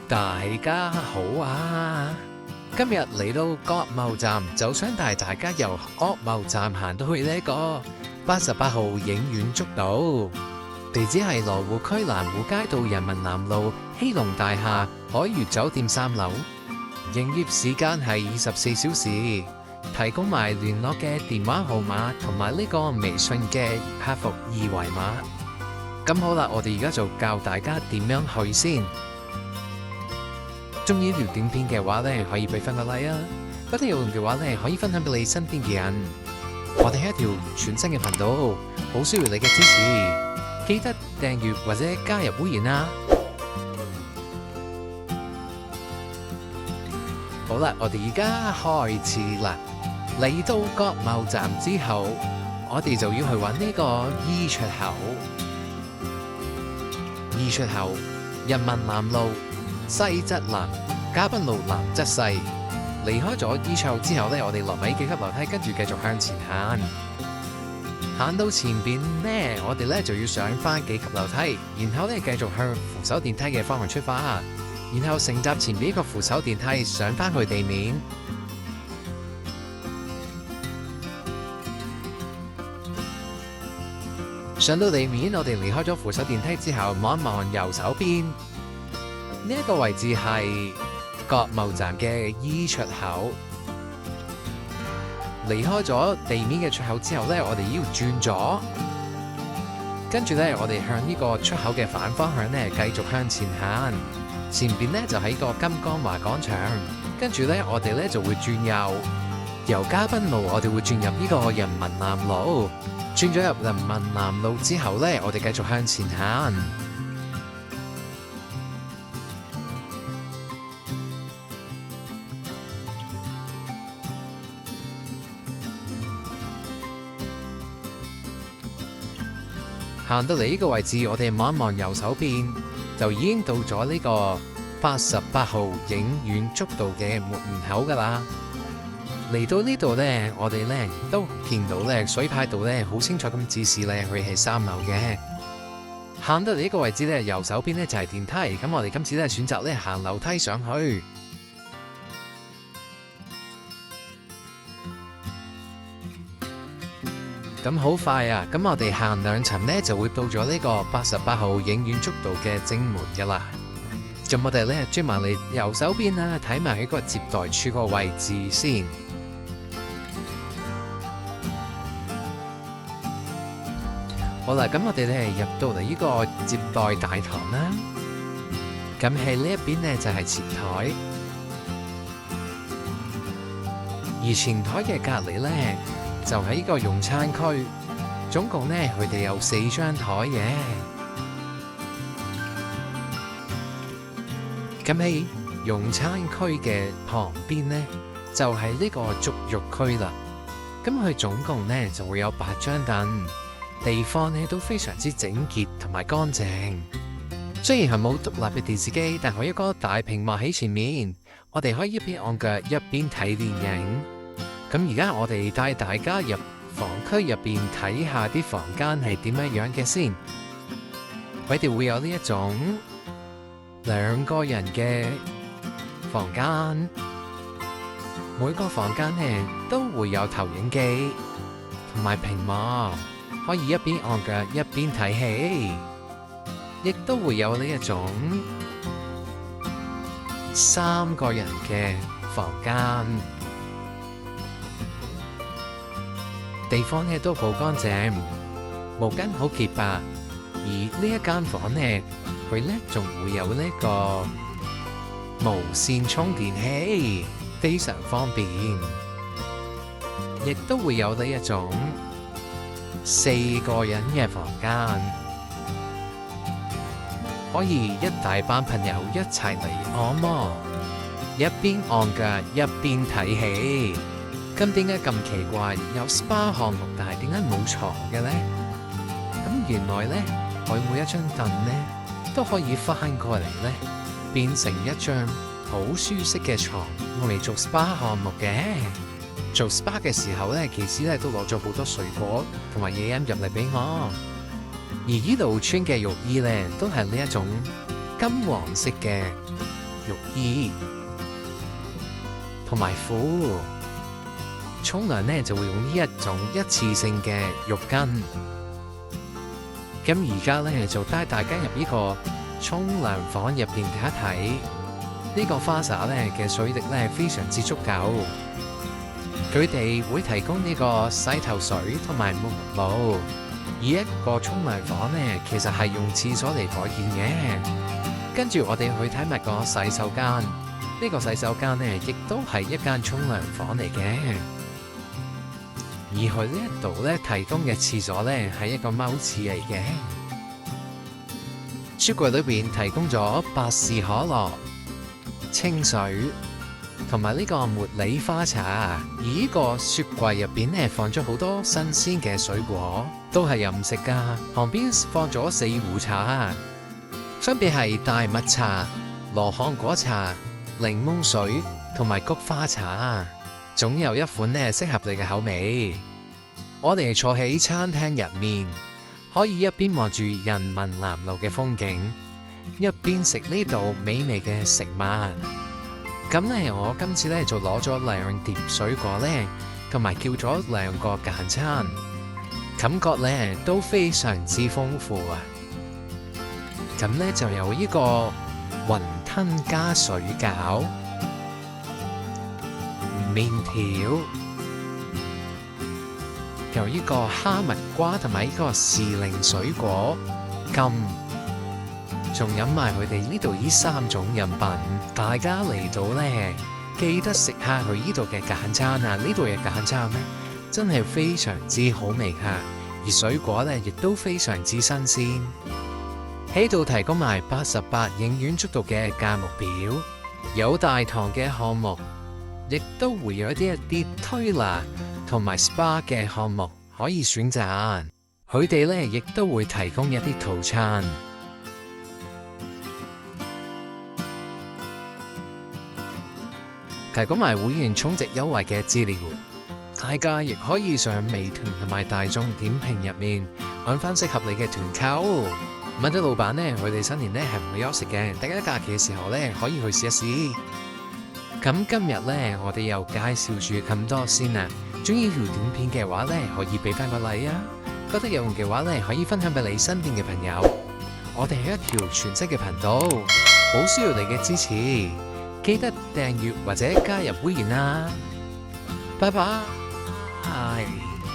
大家好啊！今日嚟到國貿站，就想帶大家由國貿站行到去呢個88號影院竹道，地址係羅湖區南湖街道人民南路希隆大廈海悅酒店3樓，營業時間係24小時，提供埋聯絡嘅電話號碼同埋呢個微信嘅客服二維碼。咁好啦，我哋而家就教大家點樣去先。中意呢條短片嘅話咧，可以俾翻個 like 啊！覺得有用嘅話咧，可以分享俾你身邊嘅人。我哋係一條全新嘅頻道，好需要你嘅支持，記得訂閱或者加入會員啊！好啦，我哋而家開始啦。嚟到國貿站之後，我哋就要去揾呢個 E 出口。E 出口，人民南路西側南，嘉賓路南側西。離開咗 E 出口之後呢，我哋落尾幾級樓梯，跟住繼續向前行。行到前邊呢，我哋呢就要上翻幾級樓梯，然後呢繼續向扶手電梯嘅方向出發，然後乘搭前邊一個扶手電梯上翻去地面。上到地面，我哋離開咗扶手電梯之後，望一望右手邊，呢一個位置係國貿站嘅 E 出口。離開咗地面嘅出口之後呢，我哋要轉左，跟住呢，我哋向呢個出口嘅反方向呢繼續向前行。前邊呢就喺個金光華廣場，跟住呢，我哋呢就會轉右，由嘉賓路我哋會轉入呢個人民南路。轉咗入人民南路之後呢，我哋繼續向前行。行到嚟呢個位置，我哋望一望右手邊，就已經到咗呢個88號影院竹道嘅門口㗎喇。嚟到呢度呢，我哋呢都見到呢水牌度呢好清楚咁指示呢佢係3樓嘅。行到嚟呢個位置呢，右手邊呢就係電梯。咁我哋今次呢選擇呢行樓梯上去。咁好快啊！咁我哋行2層呢就會到咗呢個88號影院竹道嘅正門噶啦。咁我哋呢轉埋嚟右手邊啊，睇埋喺個接待處個位置先。好啦，咁我哋咧入到嚟呢個接待大堂啦。咁喺呢一邊呢就係前台，而前台嘅隔離呢就係呢個用餐區。總共呢佢哋有4張台嘅。咁喺用餐區嘅旁邊呢就係呢個足浴區啦。咁佢總共呢就會有8張凳。地方呢都非常之整潔同埋乾淨，雖然係冇獨立嘅電視機，但係一個大屏幕喺前面，我哋可以一邊按腳一邊睇電影。咁而家我哋帶大家入房區入邊睇下啲房間係點樣嘅先。佢哋會有呢一種2個人嘅房間，每個房間呢都會有投影機同埋屏幕。可以一邊按腳一邊睇戲，亦都會有呢一種3個人嘅房間，地方呢都好乾淨，毛巾好潔白。而呢一間房呢，佢呢仲會有呢個無線充電器，非常方便，亦都會有呢一種4個人嘅房間，可以一大班朋友一齊嚟按摩，一邊按腳一邊睇戲。咁點解咁奇怪？有 SPA 項目，但係點解冇床嘅呢？咁原來呢，佢每一張凳呢都可以翻過嚟呢，變成一張好舒適嘅床，用嚟做 SPA 項目嘅。做 SPA 嘅時候呢，技師呢都攞咗好多水果同埋嘢飲入嚟俾我。而呢度穿嘅浴衣呢，都係呢一種金黃色嘅浴衣同埋褲。沖涼呢就會用呢一種一次性嘅浴巾。咁而家呢就帶大家入呢個沖涼房入邊睇一睇，呢個花灑呢嘅水力呢非常之足夠。佢哋會提供呢個洗頭水同埋沐浴露。而一個沖涼房呢，其實係用廁所嚟改建嘅。跟住我哋去睇埋個洗手間，呢個洗手間呢亦都係一間沖涼房嚟嘅。而佢呢一度咧提供嘅廁所咧係一個踎廁嚟嘅。雪櫃裏邊提供咗百事可樂、清水同埋呢個茉莉花茶。而呢個雪櫃入邊咧放咗好多新鮮嘅水果，都係任食噶。旁邊放咗4壺茶，分別係大麥茶、羅漢果茶、檸檬水同埋菊花茶。總有一款呢適合你嘅口味。我哋坐喺餐廳入面，可以一邊望住人民南路嘅風景，一邊食呢度美味嘅食物。咁呢，我今次呢就攞咗2碟水果呢，同埋叫咗2個簡餐，感覺呢都非常之豐富啊！咁呢就有呢個雲吞加水餃、麵條，有呢個哈密瓜同埋呢個時令水果柑，仲飲埋佢哋呢度呢3種飲品。大家嚟到呢，記得食下佢呢度嘅簡餐啊！呢度嘅簡餐呢，真係非常之好味㗎，而水果呢亦都非常之新鮮。喺度提供埋88影院速度嘅價目表，有大堂嘅項目，亦都會有一啲推拿同埋 SPA 嘅項目可以選擇。佢哋呢亦都會提供一啲套餐，提供埋會員充值優惠嘅資料。大家亦可以上美團同埋大眾點評入面揾翻適合你嘅團購。問啲老闆呢，佢哋新年呢係唔會休息嘅，大家假期嘅時候呢可以去試一試。咁今日呢，我哋又介紹住咁多先啦。中意條短片嘅話呢，可以俾翻個 like 啊！覺得有用嘅話呢，可以分享俾你身邊嘅朋友。我哋係一條全新嘅頻道，好需要你嘅支持，記得訂閱或者加入會員啦。拜拜。